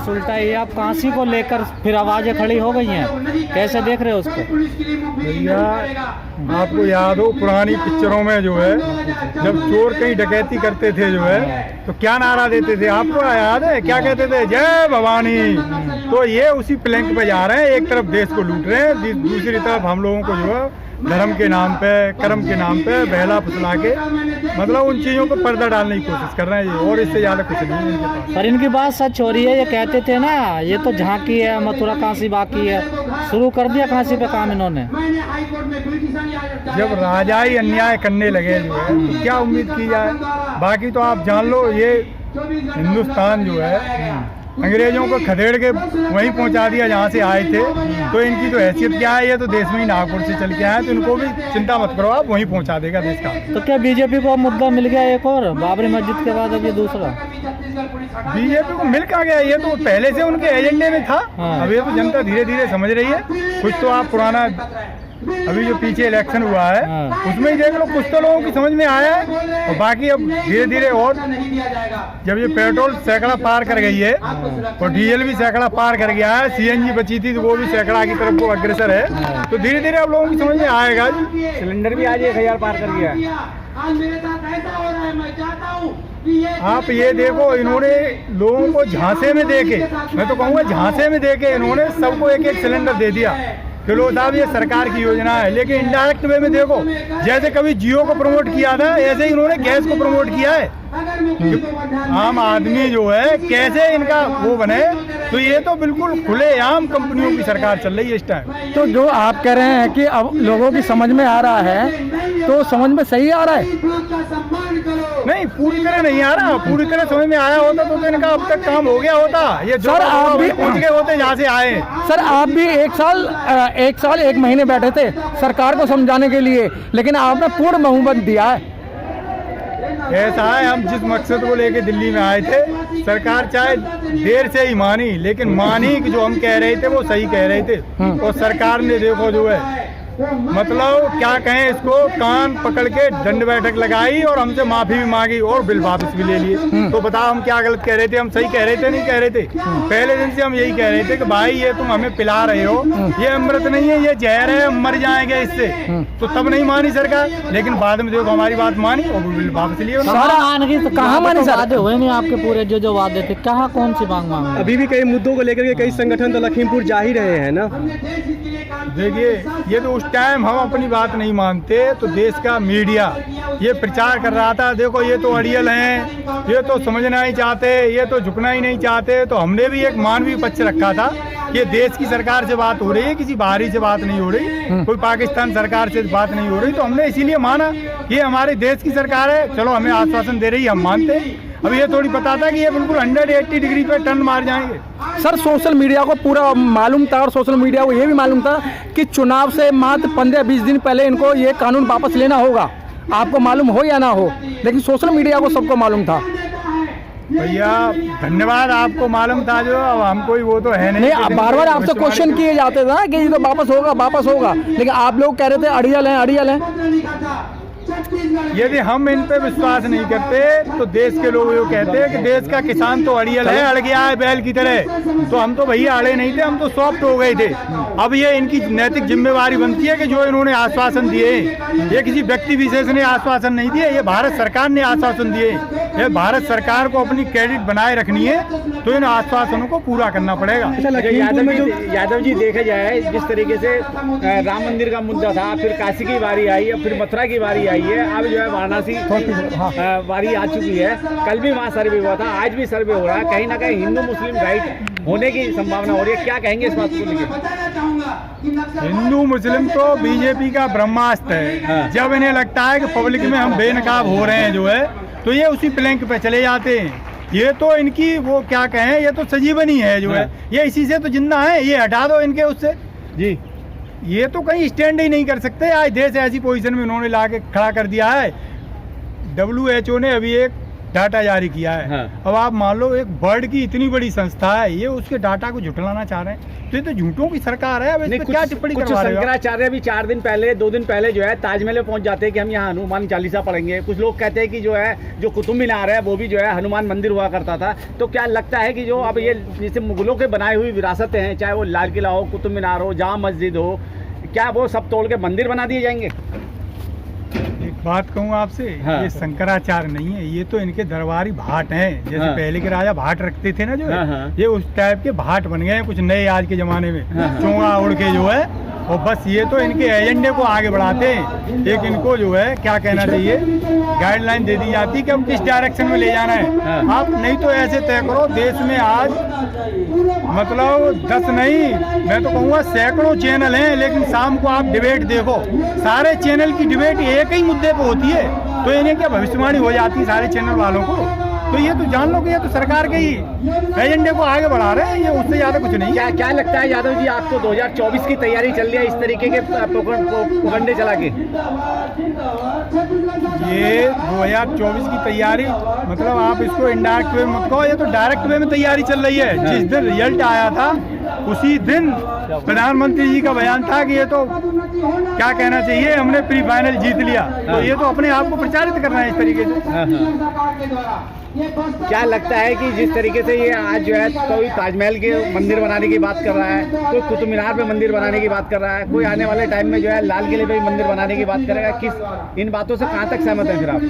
बस उल्टा ही। आप काशी को लेकर फिर आवाज़ें खड़ी हो गई हैं, कैसे देख रहे हो उसको? भैया आपको याद हो पुरानी पिक्चरों में जो है जब चोर कहीं डकैती करते थे जो है तो क्या नारा देते थे, आपको याद है क्या कहते थे? जय भवानी। तो ये उसी प्लैंक पे जा रहे हैं, एक तरफ देश को लूट रहे हैं, दूसरी तरफ हम लोगों को जो है धर्म के नाम पे, कर्म के नाम पे बहला फुसला के मतलब उन चीज़ों को पर्दा डालने की कोशिश कर रहे हैं ये, और इससे ज़्यादा कुछ नहीं है इनके पास। पर इनकी बात सच हो रही है, ये कहते थे ना ये तो झांकी है, मथुरा काशी बाकी है, शुरू कर दिया काशी पे काम इन्होंने। जब राजा ही अन्याय करने लगे जो है तो क्या उम्मीद की जाए? बाकी तो आप जान लो ये हिंदुस्तान जो है अंग्रेजों को खदेड़ के वहीं पहुंचा दिया जहां से आए थे, तो इनकी तो हैसियत क्या है? ये तो देश में ही नागपुर से चल के आए, तो इनको भी चिंता मत करो, आप वहीं पहुंचा देगा देश का। तो क्या बीजेपी को मुद्दा मिल गया एक और, बाबरी मस्जिद के बाद अब ये दूसरा? बीजेपी को मिल कहाँ गया? ये तो पहले से उनके एजेंडे में था। अब ये तो जनता धीरे धीरे समझ रही है। कुछ तो आप पुराना अभी जो पीछे इलेक्शन हुआ है उसमें ही देख लो, कुछ तो लोगों की समझ में आया है, और बाकी अब धीरे धीरे और जब ये पेट्रोल सैकड़ा पार कर गई है और डीजल भी सैकड़ा पार कर गया है, सीएनजी बची थी तो वो भी सैकड़ा की तरफ को अग्रसर है, तो धीरे धीरे अब लोगों की समझ में आएगा। सिलेंडर भी आज 1000 पार कर गया। आप ये देखो, इन्होंने लोगों को झांसे में देके, मैं तो कहूँगा झांसे में देके इन्होंने सबको एक एक सिलेंडर दे दिया कि लो साहब ये सरकार की योजना है, लेकिन इनडायरेक्ट वे में देखो, जैसे कभी जियो को प्रमोट किया था ऐसे ही इन्होंने गैस को प्रमोट किया है। आम आदमी जो है कैसे इनका वो बने, तो ये तो बिल्कुल खुलेआम कंपनियों की सरकार चल रही है इस टाइम। तो जो आप कह रहे हैं कि अब लोगों की समझ में आ रहा है, तो समझ में सही आ रहा है? नहीं, पूरी तरह नहीं आ रहा। पूरी तरह समझ में आया होता तो इनका अब तक काम हो गया होता। ये जो सर आप भी पहुंच गए होते जहाँ से आए। सर आप भी एक साल 1 महीने बैठे थे सरकार को समझाने के लिए, लेकिन आपने पूर्ण बहुमत दिया है। ऐसा है, हम जिस मकसद को लेके दिल्ली में आए थे, सरकार चाहे देर से ही मानी, लेकिन मानी कि जो हम कह रहे थे वो सही कह रहे थे, और सरकार ने देखो जो है मतलब क्या कहें इसको, कान पकड़ के दंड बैठक लगाई और हमसे माफी भी मांगी और बिल वापस भी ले लिए। तो बताओ हम क्या गलत कह रहे थे? हम सही कह रहे थे नहीं कह रहे थे? पहले दिन से हम यही कह रहे थे कि भाई ये तुम हमें पिला रहे हो, ये अमृत नहीं है, ये जहर है, हम मर जाएंगे इससे। तो तब नहीं मानी सरकार, लेकिन बाद में देखो हमारी बात मानी और बिल वापस लिए। कहाँ मानी सर? वादे हुए नहीं आपके पूरे जो वादे थे, कहाँ कौन सी मांग मांग? अभी भी कई मुद्दों को लेकर के कई संगठन तो लखीमपुर जा ही रहे हैं ना। देखिए, ये तो उस टाइम हम अपनी बात नहीं मानते तो देश का मीडिया ये प्रचार कर रहा था, देखो ये तो अड़ियल हैं, ये तो समझना ही चाहते, ये तो झुकना ही नहीं चाहते। तो हमने भी एक मानवीय पक्ष रखा था कि देश की सरकार से बात हो रही है, किसी बाहरी से बात नहीं हो रही, कोई पाकिस्तान सरकार से बात नहीं हो रही। तो हमने इसीलिए माना कि हमारे देश की सरकार है, चलो हमें आश्वासन दे रही है, हम मानते हैं। अब ये थोड़ी पता था कि ये बिल्कुल 180 डिग्री पे टर्न मार जाएंगे। सर सोशल मीडिया को पूरा मालूम था, और सोशल मीडिया को ये भी मालूम था कि चुनाव से मात्र 15-20 दिन पहले इनको ये कानून वापस लेना होगा, आपको मालूम हो या ना हो, लेकिन सोशल मीडिया को सबको मालूम था। भैया धन्यवाद, आपको मालूम था जो, अब हम कोई वो तो है नहीं। बार बार आपसे क्वेश्चन किए जाते थे कि ये तो वापस होगा, लेकिन आप लोग कह रहे थे अड़ियल है। यदि हम इन पे विश्वास नहीं करते तो देश के लोग ये कहते हैं कि देश का किसान तो अड़ियल है, अड़ गया है बैल की तरह। तो हम तो भैया अड़े नहीं थे, हम तो सॉफ्ट हो गए थे। अब ये इनकी नैतिक जिम्मेवारी बनती है कि जो इन्होंने आश्वासन दिए, ये किसी व्यक्ति विशेष ने आश्वासन नहीं दिए, ये भारत सरकार ने आश्वासन दिए। ये भारत सरकार को अपनी क्रेडिट बनाए रखनी है, तो इन आश्वासनों को पूरा करना पड़ेगा। यादव जी देखा जाए जिस तरीके से राम मंदिर का मुद्दा था, फिर काशी की बारी आई है, फिर मथुरा की बारी आई है, अब जो है वाराणसी बारी आ चुकी है। कल भी वहाँ सर्वे हुआ था, आज भी सर्वे हो रहा है। कहीं ना कहीं हिंदू मुस्लिम राइट होने की संभावना हो रही है, क्या कहेंगे इस बात को लेकर? हिंदू मुस्लिम तो बीजेपी का ब्रह्मास्त्र है। जब इन्हें लगता है कि पब्लिक में हम बेनकाब हो रहे हैं जो है, तो ये उसी प्लैंक पे चले जाते हैं। ये तो इनकी वो क्या कहें, ये तो सजीवनी है जो है, ये इसी से तो जिंदा है। ये हटा दो इनके उससे जी, ये तो कहीं स्टैंड ही नहीं कर सकते। आज देश ऐसी पोजीशन में इन्होंने ला के खड़ा कर दिया है। WHO ने अभी एक डाटा जारी किया है। हाँ। अब आप मान लो एक बर्ड की इतनी बड़ी संस्था है, ये उसके डाटा को झुठलाना चाह रहे हैं, तो ये तो झूठों की सरकार है। अब इस पे क्या टिप्पणी कुछ करवा रहे हो आप? शंकराचार्य भी 4 दिन पहले 2 दिन पहले जो है ताजमहल में पहुंच जाते हैं कि हम यहाँ हनुमान चालीसा पढ़ेंगे। कुछ लोग कहते हैं कि जो है जो कुतुब मीनार है वो भी जो है हनुमान मंदिर हुआ करता था। तो क्या लगता है कि जो अब ये जैसे मुगलों के बनाई हुई विरासतें हैं, चाहे वो लाल किला हो, कुतुब मीनार हो, जामा मस्जिद हो, क्या वो सब तोड़ के मंदिर बना दिए जाएंगे? एक बात कहूँ आपसे, हाँ। ये शंकराचार्य नहीं है, ये तो इनके दरबारी भाट हैं। जैसे हाँ। पहले के राजा भाट रखते थे ना जो है, हाँ, हाँ। ये उस टाइप के भाट बन गए हैं कुछ नए आज के जमाने में। हाँ, हाँ। चोंगा उड़ के जो है, और बस ये तो इनके एजेंडे को आगे बढ़ाते हैं। एक इनको जो है क्या कहना चाहिए, गाइडलाइन दे दी जाती है कि हम किस डायरेक्शन में ले जाना है। हाँ। आप नहीं तो ऐसे तय करो, देश में आज मतलब 10 नहीं, मैं तो कहूँगा सैकड़ों चैनल हैं, लेकिन शाम को आप डिबेट देखो, सारे चैनल की डिबेट एक ही मुद्दे पे होती है। तो इन्हें क्या भविष्यवाणी हो जाती है सारे चैनल वालों को? तो ये तो जान लो कि ये तो सरकार के ही एजेंडे को आगे बढ़ा रहे हैं, ये उससे ज्यादा कुछ नहीं। क्या लगता है यादव जी, आपको 2024 की तैयारी चल रही है इस तरीके के प्रोपेगेंडे चला के? ये 2024 की तैयारी मतलब आप इसको इनडायरेक्ट वे में मत कहो, ये तो डायरेक्ट वे में तैयारी चल रही है। जिस दिन रिजल्ट आया था उसी दिन प्रधानमंत्री जी का बयान था कि ये तो क्या कहना चाहिए, हमने प्री फाइनल जीत लिया। तो ये तो अपने आप को प्रचारित करना है इस तरीके से। क्या लगता है कि जिस तरीके से ये आज जो है कोई ताजमहल के मंदिर बनाने की बात कर रहा है, कोई कुतुब मीनार पे मंदिर बनाने की बात कर रहा है, कोई आने वाले टाइम में जो है लाल किले पे भी मंदिर बनाने की बात करेगा, किस इन बातों से कहाँ तक सहमत है फिर आप?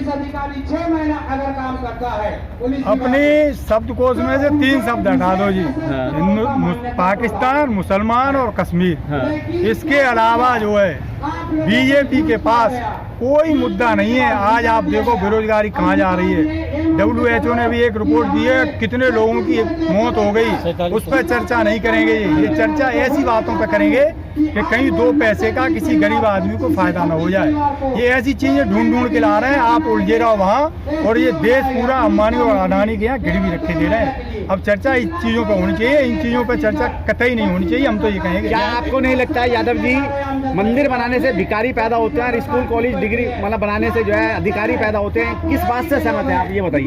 अपने शब्दकोश में से 3 शब्द हटा दो जी। हाँ। पाकिस्तान, मुसलमान और कश्मीर। हाँ। इसके अलावा जो है बीजेपी के पास कोई मुद्दा नहीं है। आज आप देखो बेरोजगारी कहाँ जा रही है। WHO ने भी एक रिपोर्ट दी है, कितने लोगों की मौत हो गई, उस पर चर्चा नहीं करेंगे। ये चर्चा ऐसी बातों पर करेंगे कि कहीं 2 पैसे का किसी गरीब आदमी को फायदा ना हो जाए। ये ऐसी चीजें ढूंढ के ला रहे हैं, आप उलझे रहो वहाँ, और ये देश पूरा अंबानी और अडानी के यहाँ गिरवी रखे दे रहे हैं। अब चर्चा इस चीजों पर होनी चाहिए, इन चीजों पर चर्चा कतई नहीं होनी चाहिए। हम तो ये कहेंगे। क्या आपको नहीं लगता है यादव जी, मंदिर बनाने से भिखारी पैदा होते हैं और स्कूल कॉलेज डिग्री मतलब बनाने से जो है अधिकारी पैदा होते हैं? किस बात से सहमत हैं आप, ये बताइए।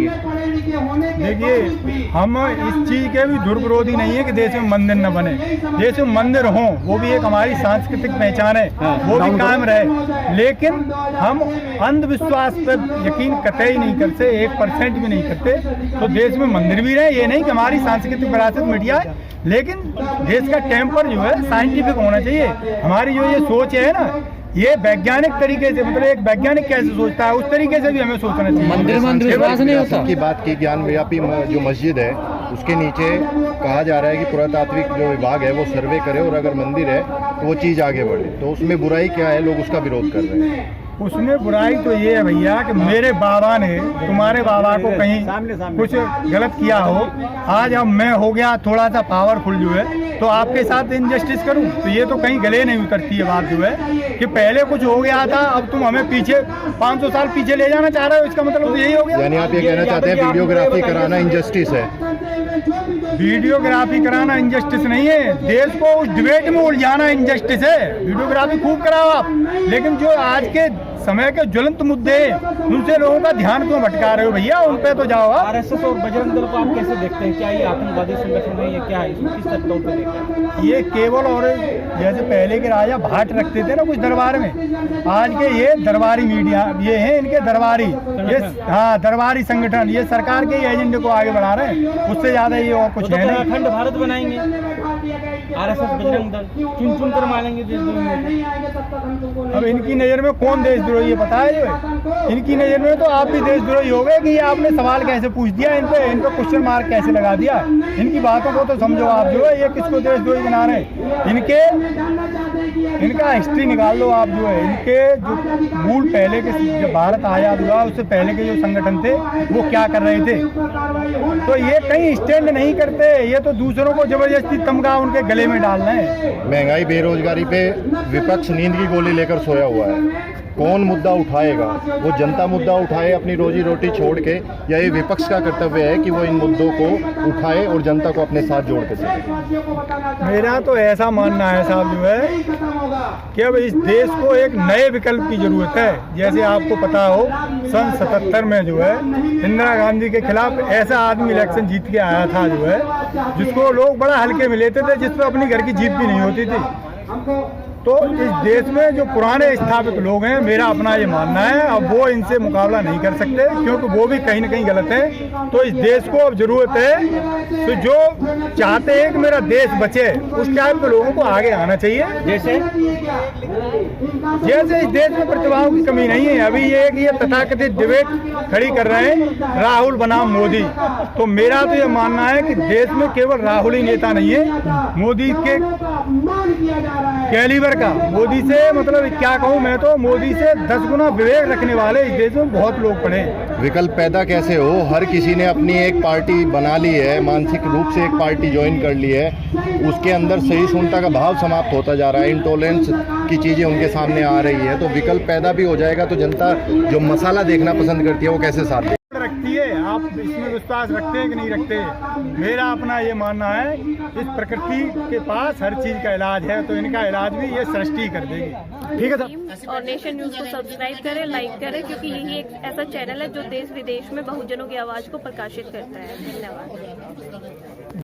देखिए, हम इस चीज के भी दुर्विरोधी नहीं है कि देश में मंदिर न बने। देश में मंदिर हों, वो भी एक हमारी सांस्कृतिक पहचान है, वो भी कायम रहे। लेकिन हम अंधविश्वास पर यकीन कतई नहीं करते, 1% भी नहीं करते। तो देश में मंदिर भी रहे, ये नहीं कि हमारी सांस्कृतिक विरासत मिट जाए, लेकिन देश का टेम्पर जो है साइंटिफिक होना चाहिए। हमारी जो ये सोच है ना, ये वैज्ञानिक तरीके से, मतलब एक वैज्ञानिक कैसे सोचता है उस तरीके से भी हमें सोचना चाहिए। मंदिर में अंधविश्वास नहीं होता की बात की, ज्ञानव्यापी जो मस्जिद है उसके नीचे कहा जा रहा है कि पुरातात्विक जो विभाग है वो सर्वे करे, और अगर मंदिर है तो वो चीज़ आगे बढ़े। तो उसमें बुराई क्या है, लोग उसका विरोध कर रहे हैं। उसमें बुराई तो ये है भैया कि मेरे बाबा ने तुम्हारे बाबा को कहीं कुछ गलत किया हो, आज अब मैं हो गया थोड़ा सा पावरफुल जो है, तो आपके साथ इनजस्टिस करूं, तो ये तो कहीं गले नहीं उतरती है बात जो है कि पहले कुछ हो गया था, अब तुम हमें पीछे 500 साल पीछे ले जाना चाह रहे हो। इसका मतलब तो यही हो गया। यानी आप ये कहना चाहते हैं वीडियोग्राफी कराना इंजस्टिस है? वीडियोग्राफी कराना इंजस्टिस नहीं है, देश को उस डिबेट में उलझाना इंजस्टिस है। वीडियोग्राफी खूब कराओ आप, लेकिन जो आज के समय के ज्वलंत मुद्दे उनसे लोगों का ध्यान क्यों भटका रहे हो भैया, उन पे तो जाओ आप। आरएसएस और बजरंग दल को आप कैसे देखते हैं? क्या ये आतंकवादी संगठन है, ये क्या है, इसको किस तौर पे देखते हैं? ये केवल और जैसे पहले के राजा भाट रखते थे ना कुछ दरबार में, आज के ये दरबारी मीडिया, ये हैं इनके दरबारी, ये हाँ दरबारी संगठन, ये सरकार के एजेंडे को आगे बढ़ा रहे हैं। उससे ज्यादा ये और कुछ है नहीं। अखंड भारत बनाएंगे, आरएसएस बजरंग दल चुन चुन कर मारेंगे देशद्रोही। अब इनकी नज़र में कौन देशद्रोही है पता है? जो इनकी नज़र में तो आप भी देशद्रोही हो गए कि ये आपने सवाल कैसे पूछ दिया, इन पे क्वेश्चन मार्क कैसे लगा दिया। इनकी बातों को तो समझो आप, जो है ये किसको देशद्रोही बना रहे हैं। इनका हिस्ट्री निकाल लो आप, जो है इनके जो मूल पहले के, जब भारत आज़ाद हुआ उससे पहले के जो संगठन थे वो क्या कर रहे थे। तो ये कहीं स्टैंड नहीं करते, ये तो दूसरों को जबरदस्ती तमगा उनके गले में डाल रहे हैं। महंगाई, बेरोजगारी पे विपक्ष नींद की गोली लेकर सोया हुआ है। कौन मुद्दा उठाएगा? वो जनता मुद्दा उठाए अपनी रोजी रोटी छोड़ के, या ये विपक्ष का कर्तव्य है कि वो इन मुद्दों को उठाए और जनता को अपने साथ जोड़ के चले? मेरा तो ऐसा मानना है साहब, जो है कि अब इस देश को एक नए विकल्प की जरूरत है। जैसे आपको पता हो सन 77 में जो है इंदिरा गांधी के खिलाफ ऐसा आदमी इलेक्शन जीत के आया था जो है, जिसको लोग बड़ा हल्के में लेते थे, जिस पर अपनी घर की जीत भी नहीं होती थी। तो इस देश में जो पुराने स्थापित लोग हैं, मेरा अपना ये मानना है, अब वो इनसे मुकाबला नहीं कर सकते, क्योंकि वो भी कहीं न कहीं गलत है। तो इस देश को अब जरूरत है, तो जो चाहते हैं कि मेरा देश बचे, उस टाइप के लोगों को आगे आना चाहिए। जैसे इस देश में प्रतिभाओं की कमी नहीं है। अभी ये तथाकथित डिबेट खड़ी कर रहे हैं राहुल बनाम मोदी, तो मेरा तो ये मानना है कि देश में केवल राहुल ही नेता नहीं है, मोदी के कैलिबर का, मोदी से मतलब क्या कहूँ मैं, तो मोदी से 10 गुना विवेक रखने वाले इस देश में बहुत लोग पड़े। विकल्प पैदा कैसे हो? हर किसी ने अपनी एक पार्टी बना ली है, मानसिक रूप से एक पार्टी ज्वाइन कर ली है, उसके अंदर सहिष्णुता का भाव समाप्त होता जा रहा है, इंटॉलरेंस की चीज़ें उनके सामने आ रही है। तो विकल्प पैदा भी हो जाएगा तो जनता जो मसाला देखना पसंद करती है वो कैसे साथ दे रखती है। आप इसमें विश्वास रखते हैं कि नहीं रखते? मेरा अपना ये मानना है, इस प्रकृति के पास हर चीज का इलाज है, तो इनका इलाज भी ये सृष्टि कर देगी। ठीक है सर। और नेशन न्यूज को सब्सक्राइब करें, लाइक करें, क्योंकि यही एक ऐसा चैनल है जो देश विदेश में बहुजनों की आवाज को प्रकाशित करता है। धन्यवाद।